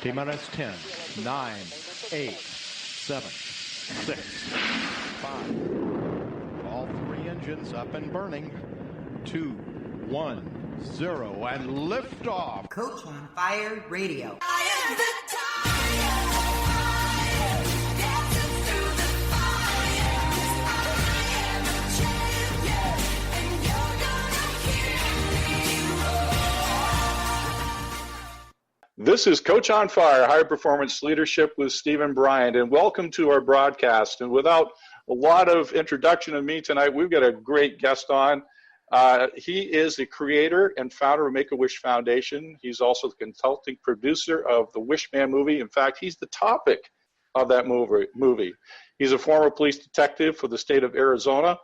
T-minus 10, 9, 8, 7, 6, 5. All three engines up and burning. 2, 1, 0, and liftoff. Coach on Fire Radio. I am the fire, dancing through the fire. I am a champion, and you're gonna hear me roar. This is Coach on Fire, High Performance Leadership with Stephen Bryant, and welcome to our broadcast. And without a lot of introduction of me tonight, we've got a great guest on. He is the creator and founder of Make-A-Wish Foundation. He's also the consulting producer of the Wish Man movie. In fact, he's the topic of that movie. He's a former police detective for the state of Arizona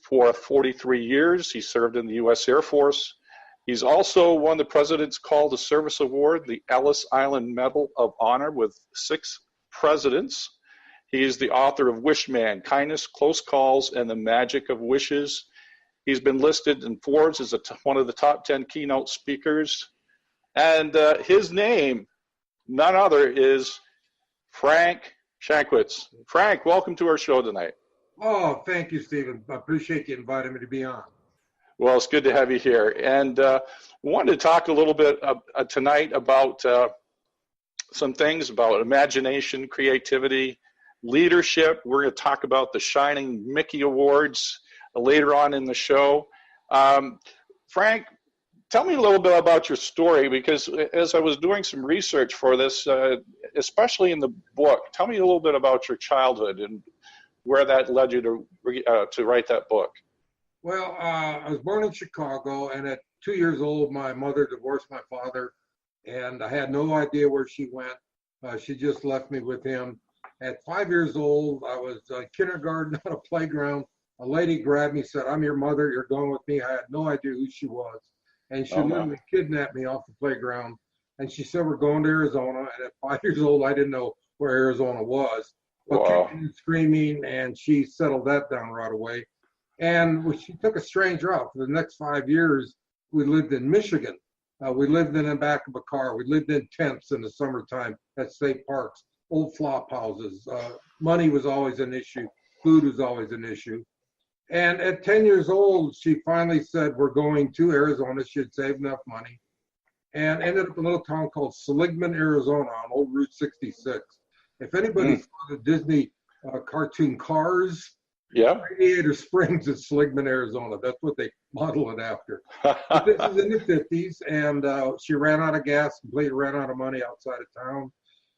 for 43 years. He served in the U.S. Air Force. He's also won the President's Call to Service Award, the Ellis Island Medal of Honor with 6 presidents. He is the author of Wish Man, Kindness, Close Calls, and the Magic of Wishes. He's been listed in Forbes as one of the top 10 keynote speakers. And his name, none other, is Frank Shankwitz. Frank, welcome to our show tonight. Oh, thank you, Stephen. I appreciate you inviting me to be on. Well, it's good to have you here. And we wanted to talk a little bit tonight about some things about imagination, creativity, leadership. We're going to talk about the Shining Mickey Awards later on in the show. Frank, tell me a little bit about your story, because as I was doing some research for this, especially in the book, tell me a little bit about your childhood and where that led you to write that book. Well, I was born in Chicago, and at 2 years old, my mother divorced my father, and I had no idea where she went. She just left me with him. At 5 years old, I was kindergarten on a playground. A lady grabbed me, said, "I'm your mother, you're going with me." I had no idea who she was. And she literally kidnapped me off the playground. And she said, "We're going to Arizona." And at 5 years old, I didn't know where Arizona was. But kicking and screaming, and she settled that down right away. And she took a strange route. For the next 5 years, we lived in Michigan. We lived in the back of a car. We lived in tents in the summertime at state parks, old flop houses. Money was always an issue. Food was always an issue. And at 10 years old, she finally said, "We're going to Arizona." She had saved enough money and ended up in a little town called Seligman, Arizona on old Route 66. If anybody saw the Disney cartoon Cars, Radiator Springs is Seligman, Arizona. That's what they model it after. But this is in the 50s, and she ran out of gas, completely ran out of money outside of town.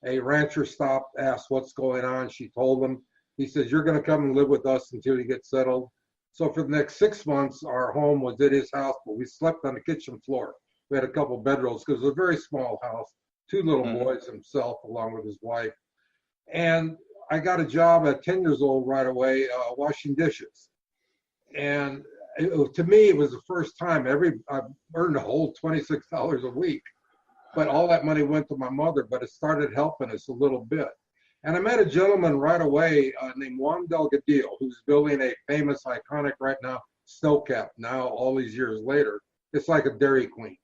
A rancher stopped, asked what's going on. She told him. He says, "You're going to come and live with us until you get settled." So for the next 6 months, our home was at his house, but we slept on the kitchen floor. We had a couple bedrooms because it was a very small house, 2 little boys, himself, along with his wife. And I got a job at 10 years old right away, washing dishes. And to me, it was the first time I earned a whole $26 a week. But all that money went to my mother, but it started helping us a little bit. And I met a gentleman right away named Juan Delgadillo, who's building a famous, iconic right now, Snowcap, now all these years later. It's like a Dairy Queen.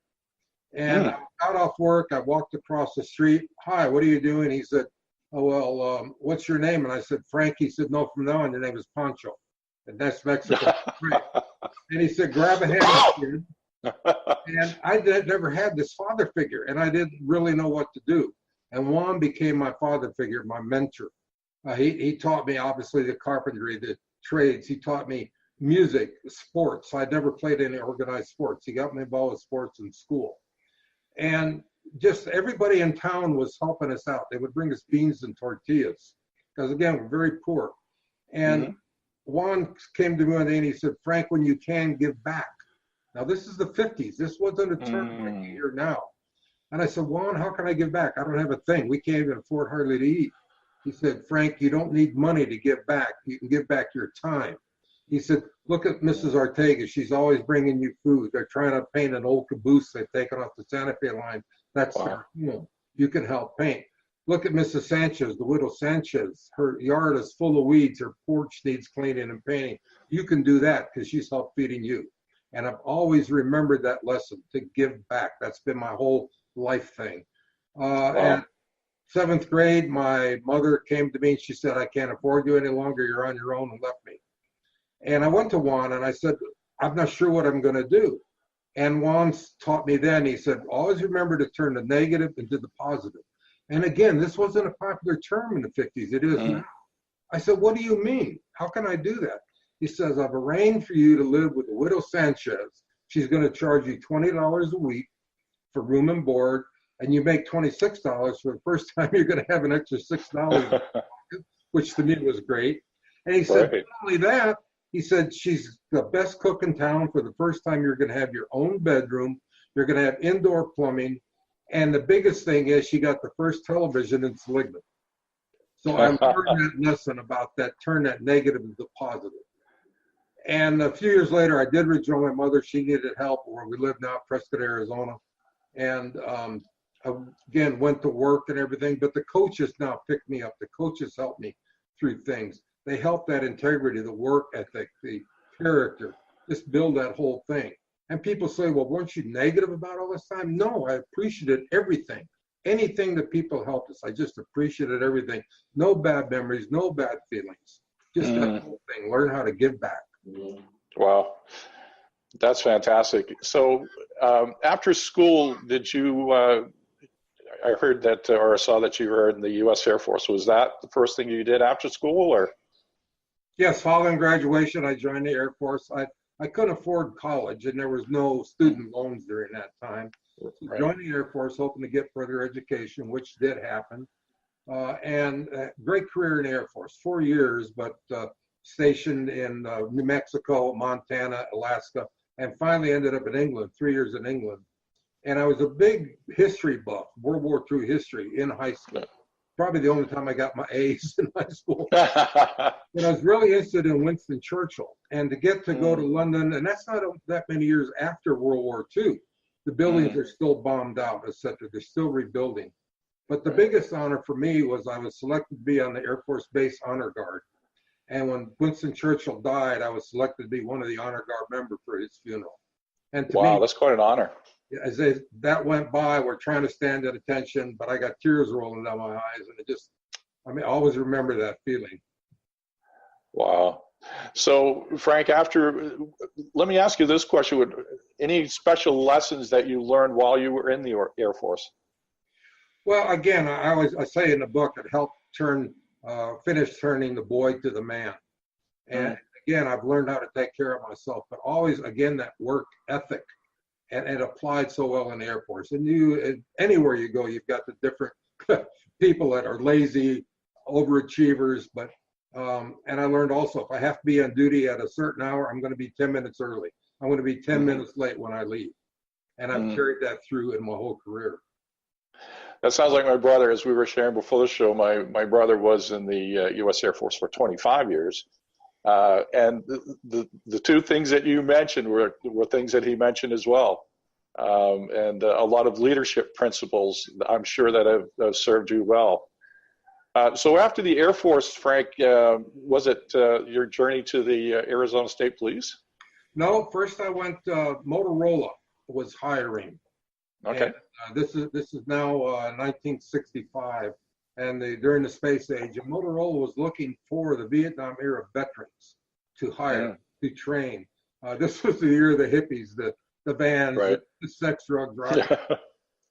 And I got off work. I walked across the street. "Hi, what are you doing?" He said, "Oh, well, what's your name?" And I said, "Frank." He said, "No, from now on, your name is Pancho." And that's Mexican. And he said, "Grab a hand, kid." And I never had this father figure, and I didn't really know what to do. And Juan became my father figure, my mentor. He taught me, obviously, the carpentry, the trades. He taught me music, sports. I'd never played any organized sports. He got me involved with sports in school. And just everybody in town was helping us out. They would bring us beans and tortillas because, again, we're very poor. And Juan came to me one day and he said, "Frank, when you can, give back." Now, this is the 50s. This wasn't a term like you hear now. And I said, "Juan, how can I give back? I don't have a thing. We can't even afford hardly to eat." He said, "Frank, you don't need money to give back. You can give back your time." He said, "Look at Mrs. Ortega. She's always bringing you food. They're trying to paint an old caboose they've taken off the Santa Fe line. That's their home. You can help paint. Look at Mrs. Sanchez, the widow Sanchez. Her yard is full of weeds. Her porch needs cleaning and painting. You can do that because she's helped feeding you." And I've always remembered that lesson, to give back. That's been my whole life thing. And 7th grade, my mother came to me and she said, I can't afford you any longer. You're on your own, and left me. And I went to Juan and I said, I'm not sure what I'm going to do. And Juan taught me then, he said, always remember to turn the negative into the positive. And again, this wasn't a popular term in the 50s. It is now. I said, what do you mean? How can I do that? He says, I've arranged for you to live with the widow Sanchez. She's going to charge you $20 a week for room and board, and you make $26 for the first time. You're going to have an extra $6, which to me was great. And he said, Right. not only that, he said, she's the best cook in town. For the first time, you're going to have your own bedroom. You're going to have indoor plumbing. And the biggest thing is she got the first television in Seligman. So I learned that lesson about that, turn that negative into positive. And a few years later, I did rejoin my mother. She needed help where we live now, Prescott, Arizona. And again, went to work and everything. But the coaches now picked me up. The coaches helped me through things. They helped that integrity, the work ethic, the character, just build that whole thing. And people say, well, weren't you negative about all this time? No, I appreciated everything. Anything that people helped us, I just appreciated everything. No bad memories, no bad feelings. Just that whole thing. Learn how to give back. Wow. That's fantastic. So after school, did you, I heard that, or I saw that you were in the U.S. Air Force. Was that the first thing you did after school, or? Yes, following graduation, I joined the Air Force. I couldn't afford college, and there was no student loans during that time. So Right. joined the Air Force, hoping to get further education, which did happen. And great career in the Air Force, 4 years, but stationed in New Mexico, Montana, Alaska, and finally ended up in England, 3 years in England. And I was a big history buff, World War II history in high school. Probably the only time I got my A's in high school. But I was really interested in Winston Churchill. And to get to go to London, and that's not that many years after World War II. The buildings are still bombed out, et cetera. They're still rebuilding. But the biggest honor for me was I was selected to be on the Air Force Base Honor Guard. And when Winston Churchill died, I was selected to be one of the Honor Guard members for his funeral. And to Wow, me, that's quite an honor. as that went by, we're trying to stand at attention, but I got tears rolling down my eyes. And it just, I always remember that feeling. Wow. So, Frank, let me ask you this question. Any special lessons that you learned while you were in the Air Force? Well, again, I say in the book, it helped finish turning the boy to the man. And again, I've learned how to take care of myself, but always, again, that work ethic. And it applied so well in the Air Force. And anywhere you go, you've got the different people that are lazy, overachievers, but and I learned also, if I have to be on duty at a certain hour, I'm going to be 10 minutes early. I'm going to be 10 minutes late when I leave. And I've carried that through in my whole career. That sounds like my brother. As we were sharing before the show, my brother was in the U.S. Air Force for 25 years. And the two things that you mentioned were things that he mentioned as well. And a lot of leadership principles, I'm sure, that have served you well. So after the Air Force, Frank, was it your journey to the Arizona State Police? No, first I went, Motorola was hiring. Okay. And, this is now 1965, and during the space age, and Motorola was looking for the Vietnam era veterans to hire, to train. This was the year of the hippies, the bands, the sex, drug,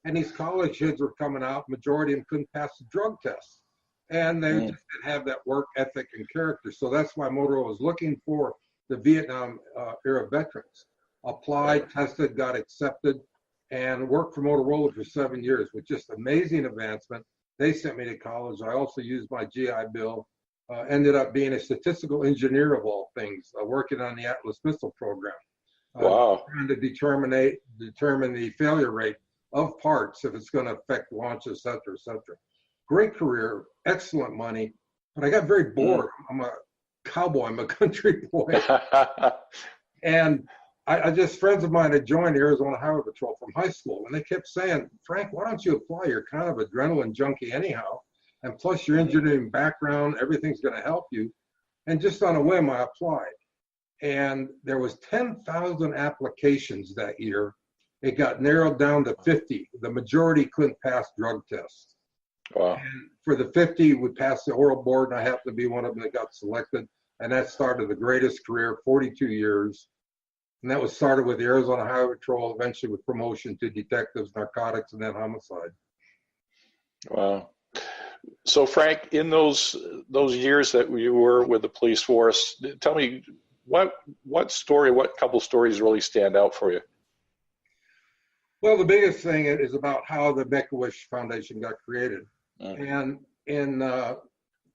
and these college kids were coming out. Majority of them couldn't pass the drug test. And they just didn't have that work ethic and character. So that's why Motorola was looking for the Vietnam era veterans. Applied, tested, got accepted, and worked for Motorola for 7 years with just amazing advancement. They sent me to college. I also used my GI Bill. Ended up being a statistical engineer of all things, working on the Atlas missile program. Wow. Trying to determine the failure rate of parts if it's going to affect launch, et cetera, et cetera. Great career, excellent money, but I got very bored. I'm a cowboy, I'm a country boy. And I just, friends of mine had joined the Arizona Highway Patrol from high school, and they kept saying, Frank, why don't you apply? You're kind of adrenaline junkie anyhow, and plus your engineering background, everything's going to help you. And just on a whim, I applied. And there was 10,000 applications that year. It got narrowed down to 50. The majority couldn't pass drug tests. Wow. And for the 50, we passed the oral board, and I happened to be one of them that got selected. And that started the greatest career, 42 years. And that was started with the Arizona Highway Patrol, eventually with promotion to detectives, narcotics, and then homicide. Wow. So Frank, in those years that you were with the police force, tell me what couple stories really stand out for you? Well, the biggest thing is about how the Make-A-Wish Foundation got created. And in the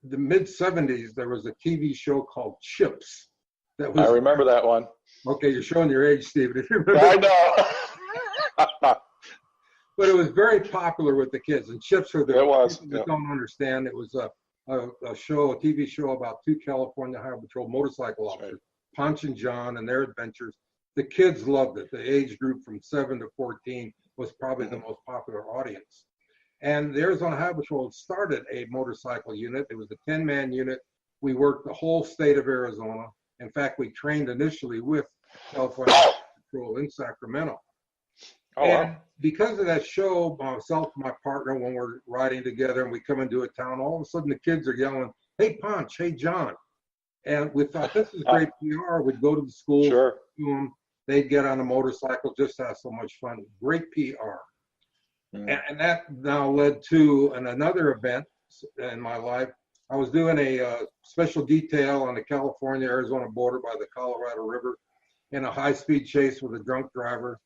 mid-'70s, there was a TV show called Chips. I remember that one. Okay, you're showing your age, Stephen. If you remember. I know. But it was very popular with the kids. And Chips are the It was, people that don't understand. It was a TV show about two California Highway Patrol motorcycle officers, Ponch and John, and their adventures. The kids loved it. The age group from 7 to 14 was probably the most popular audience. And the Arizona Highway Patrol started a motorcycle unit. It was a 10-man unit. We worked the whole state of Arizona. In fact, we trained initially with California Highway Patrol in Sacramento. And because of that show, myself and my partner, when we're riding together and we come into a town, all of a sudden the kids are yelling, "Hey, Ponch, hey, John." And we thought, this is great PR. We'd go to the school, to them, they'd get on a motorcycle, just have so much fun. Great PR. And that now led to another event in my life. I was doing a special detail on the California-Arizona border by the Colorado River in a high-speed chase with a drunk driver.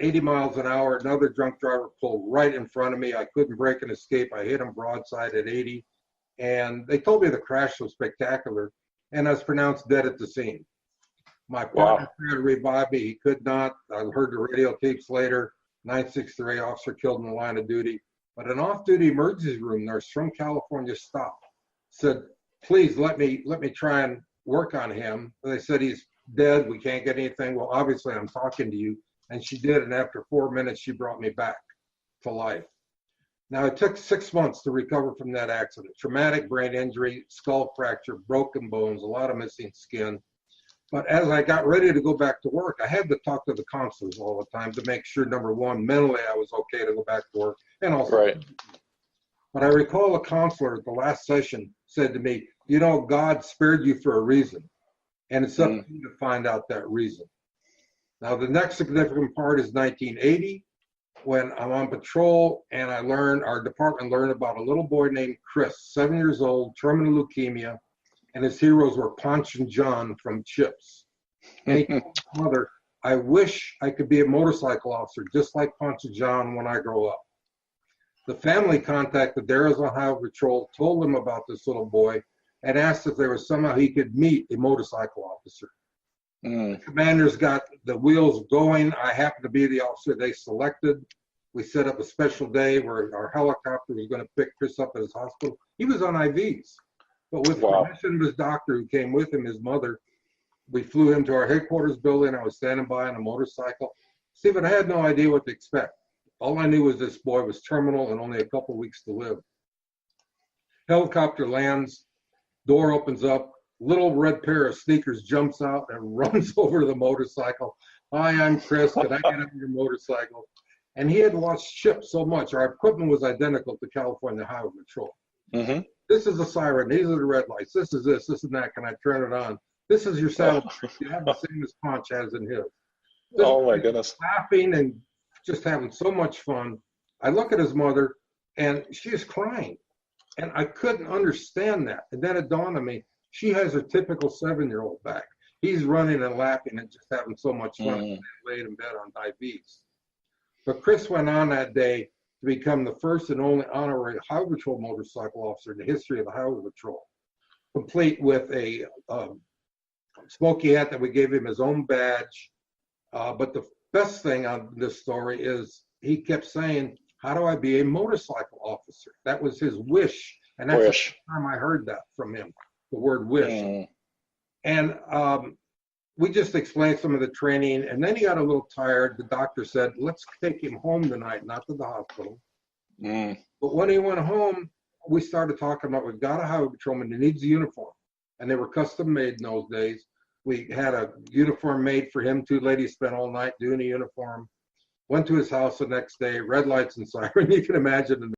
80 miles an hour, another drunk driver pulled right in front of me. I couldn't brake and escape. I hit him broadside at 80. And they told me the crash was spectacular, and I was pronounced dead at the scene. My partner tried to revive me. He could not. I heard the radio tapes later. 963 officer killed in the line of duty. But an off-duty emergency room nurse from California stopped, said, "Please let me try and work on him." And they said, "He's dead. We can't get anything." "Well, obviously I'm talking to you." And she did. And after 4 minutes, she brought me back to life. Now, it took 6 months to recover from that accident. Traumatic brain injury, skull fracture, broken bones, a lot of missing skin. But as I got ready to go back to work, I had to talk to the counselors all the time to make sure, number one, mentally I was okay to go back to work. And also, but I recall a counselor at the last session said to me, "You know, God spared you for a reason. And it's up to you to find out that reason." Now, the next significant part is 1980, when I'm on patrol, and our department learned about a little boy named Chris, 7 years old, terminal leukemia, and his heroes were Ponch and John from Chips. And he told his mother, "I wish I could be a motorcycle officer just like Ponch and John when I grow up." The family contacted the Arizona Highway Patrol, told them about this little boy, and asked if there was somehow he could meet a motorcycle officer. The commanders got the wheels going. I happened to be the officer they selected. We set up a special day where our helicopter was going to pick Chris up at his hospital. He was on IVs, but with permission of his doctor who came with him, his mother, we flew him to our headquarters building. I was standing by on a motorcycle. Stephen, I had no idea what to expect. All I knew was this boy was terminal and only a couple weeks to live. Helicopter lands, door opens up, little red pair of sneakers jumps out and runs over to the motorcycle. "Hi, I'm Chris. Can I get on your motorcycle?" And he had watched Chips so much. Our equipment was identical to California Highway Patrol. This is a siren. These are the red lights. This is this and that. Can I turn it on? This is your saddle. You have the same as Ponch has in his. Oh my goodness. Laughing and just having so much fun. I look at his mother and she is crying. And I couldn't understand that. And then it dawned on me, she has her typical 7-year-old back. He's running and laughing and just having so much fun. Laid in bed on IVs. But Chris went on that day to become the first and only honorary Highway Patrol motorcycle officer in the history of the Highway Patrol, complete with a smoky hat that we gave him his own badge. But the best thing on this story is he kept saying, "How do I be a motorcycle officer?" That was his wish. And that's the first time I heard that from him, the word wish. And we just explained some of the training, and then he got a little tired. The doctor said, "Let's take him home tonight, not to the hospital." But when he went home, we started talking about, we've got a highway patrolman that needs a uniform. And they were custom made in those days. We had a uniform made for him. 2 ladies spent all night doing a uniform. Went to his house the next day, red lights and siren. You can imagine